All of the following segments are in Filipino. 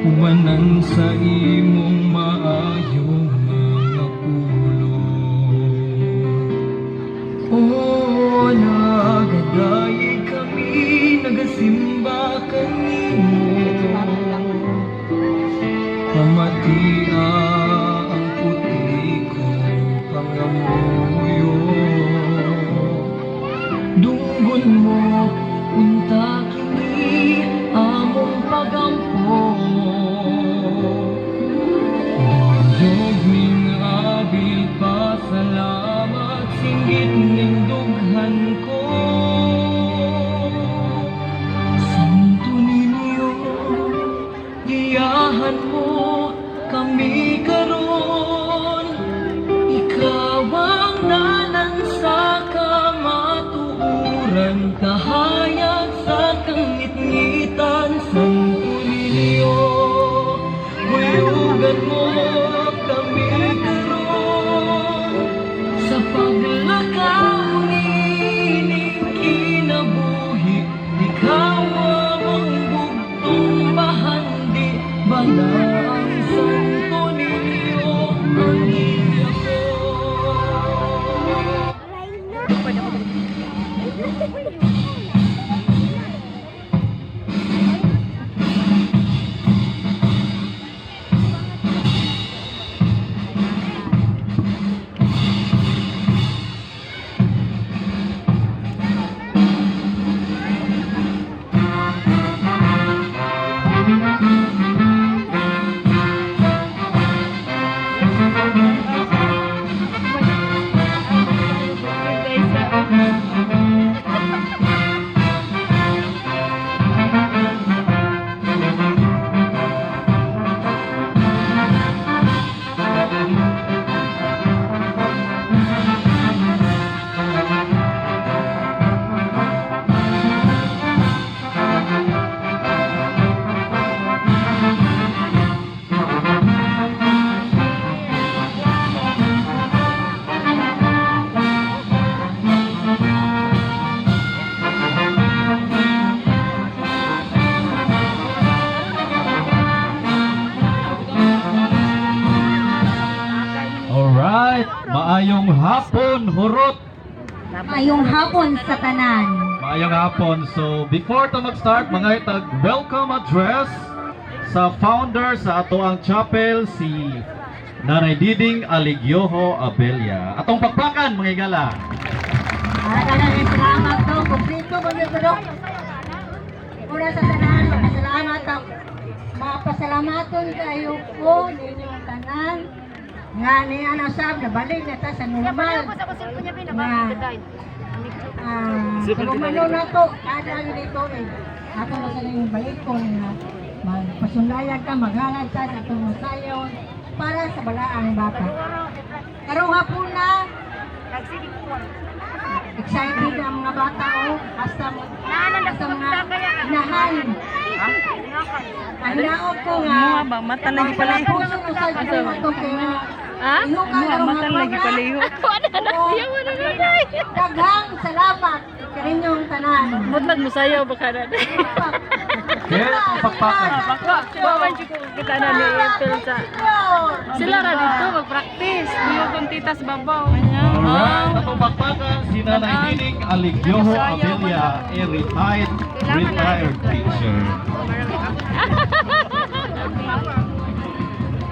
Umanan sa imong maayong mga pulong. Oh, nagadayi kami, nagasimba kanimo. Pamatia ang puti ko pangamuyo. Dunggon mo, unta kini among pagampo. Duyog ning abil pa salamat singgit ning dughan ko. Santo ninyo, giyahan mo kami karon. Ikaw ang nanan sa kamatuuran, kahayag sa kangit-ngitan. Santo ninyo, guyugan mo kami karon. Sa paglakaw nining kinabuhi, ikaw ang bugtong bahandi. Balang santo ninyo ang iya ko. Alright, maayong hapon, hurot! Maayong hapon sa tanan. Maayong hapon. So, before to mag-start, mga itag welcome address sa founder sa ato ang chapel, si Nanay Diding Aligioho Abella. Atong pakpakan, mga igala. Maraming salamat daw. Kumplito mo nito daw. Una sa tanan, magpasalamat ako. Mapasalamaton kayo po ninyong tanan. Nga niya nasab, nabalik na ta sa normal. Kumano na to, kada yun dito eh. Ako na sa niyong balik ko na magpasundayan ka, maghalad ka sa itong masayaw para sa balaang bata. Karong hapon na, excited ang mga bata o hasta mga inahan. Ang naot ko nga, mata lagi pala ang puso ko sa ito kaya mata lagi pala daghang salamat kaninyong tanan. Mutlag mo sayo baka na. Kaya itong pakpakan. Bawan ko kita na ni April sa. Sila ra dito mag-practice. Diyo kung titas babaw. Alright, atong pakpakan, si Nanay Diding Aligioho Abella, a retired teacher.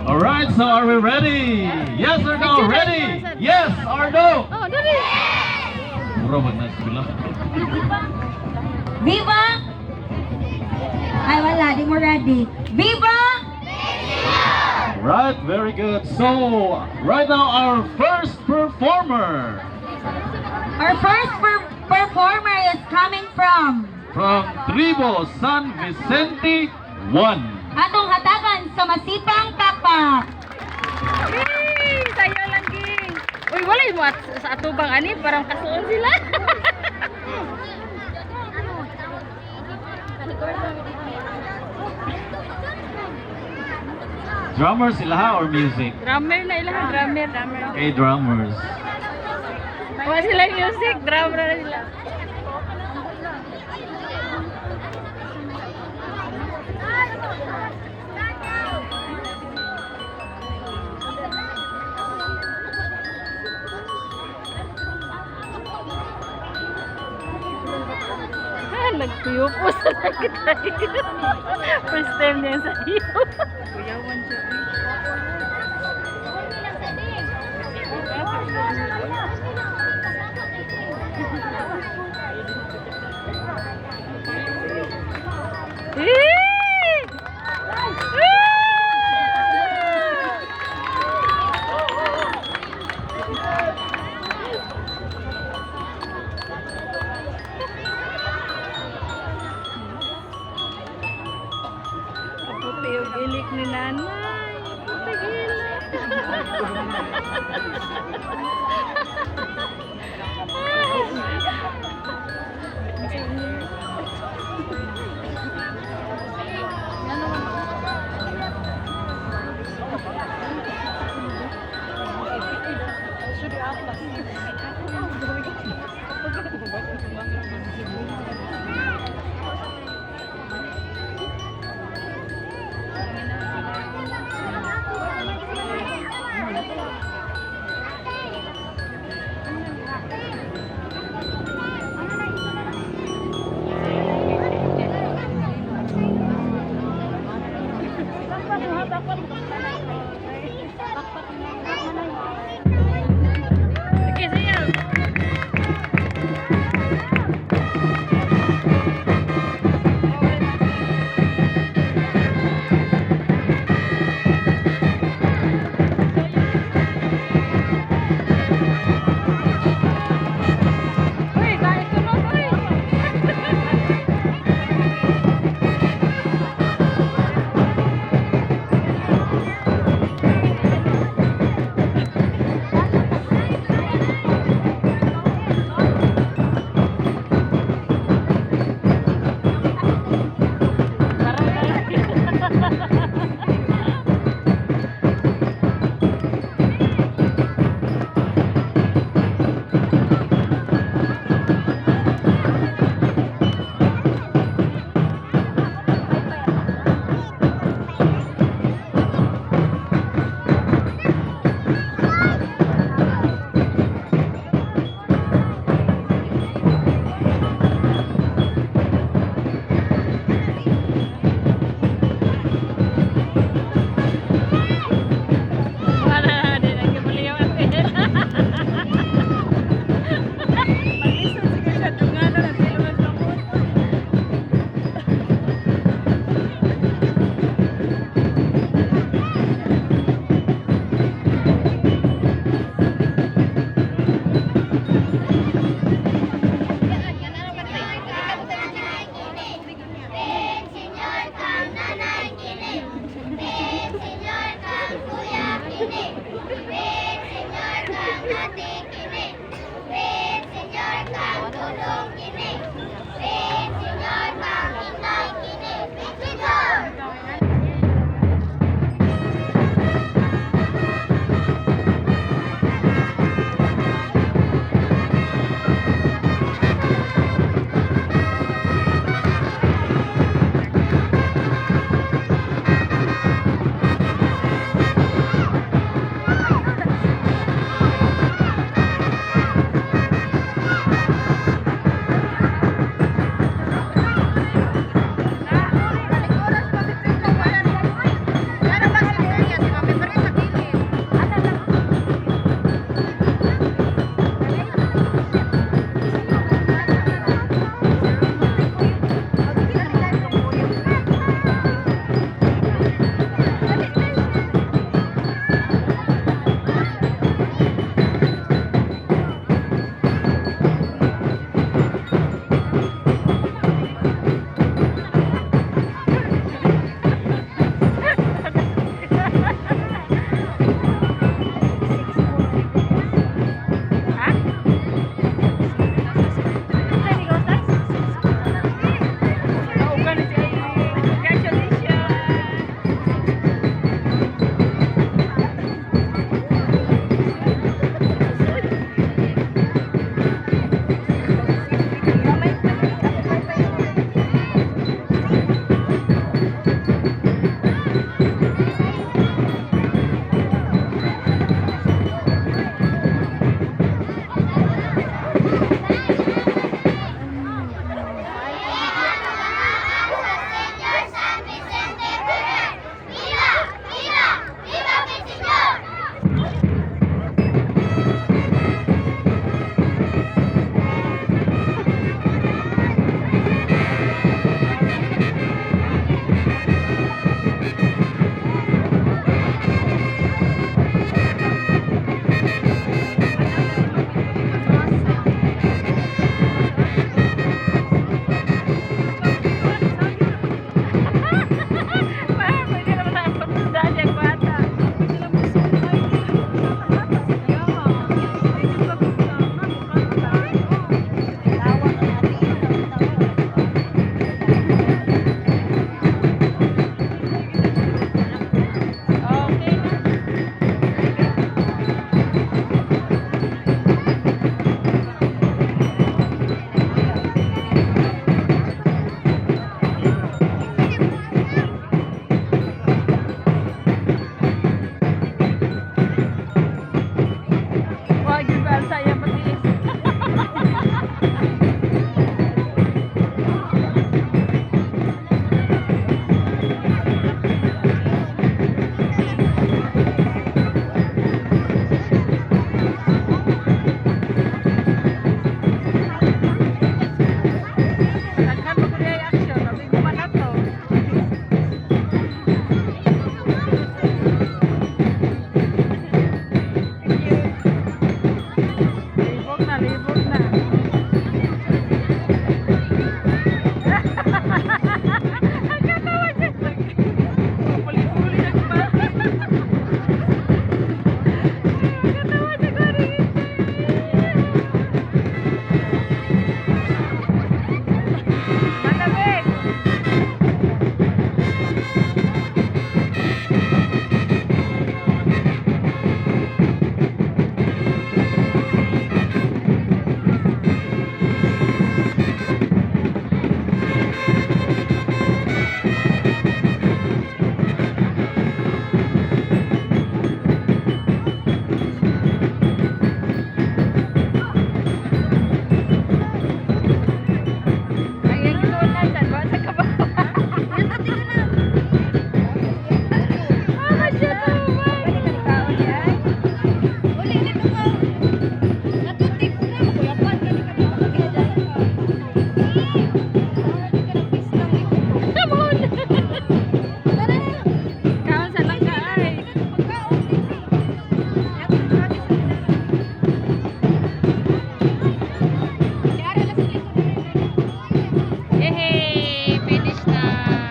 Alright, so are we ready? Yes or no? Ready? Yes or no? Oh, dali. Mura ba na sila? Viva! Ay wala, di mo ready. Viva! Right, very good. So, right now our first performer Our first performer is coming from Tribo San Vicente 1. atong hatagan sa Masipang Tapak. Sayo lang king. Uy, wala mo sa atubang ani parang kasuon sila. Drummers sila ha or music? Drummer na ilang drummer. Okay, drummers. Wala sila music, drummer na sila. nagtuyupos na kita. First time niya sa iyo. Kuyawan siya. Puti yung ilik ni nanay. Puti gila.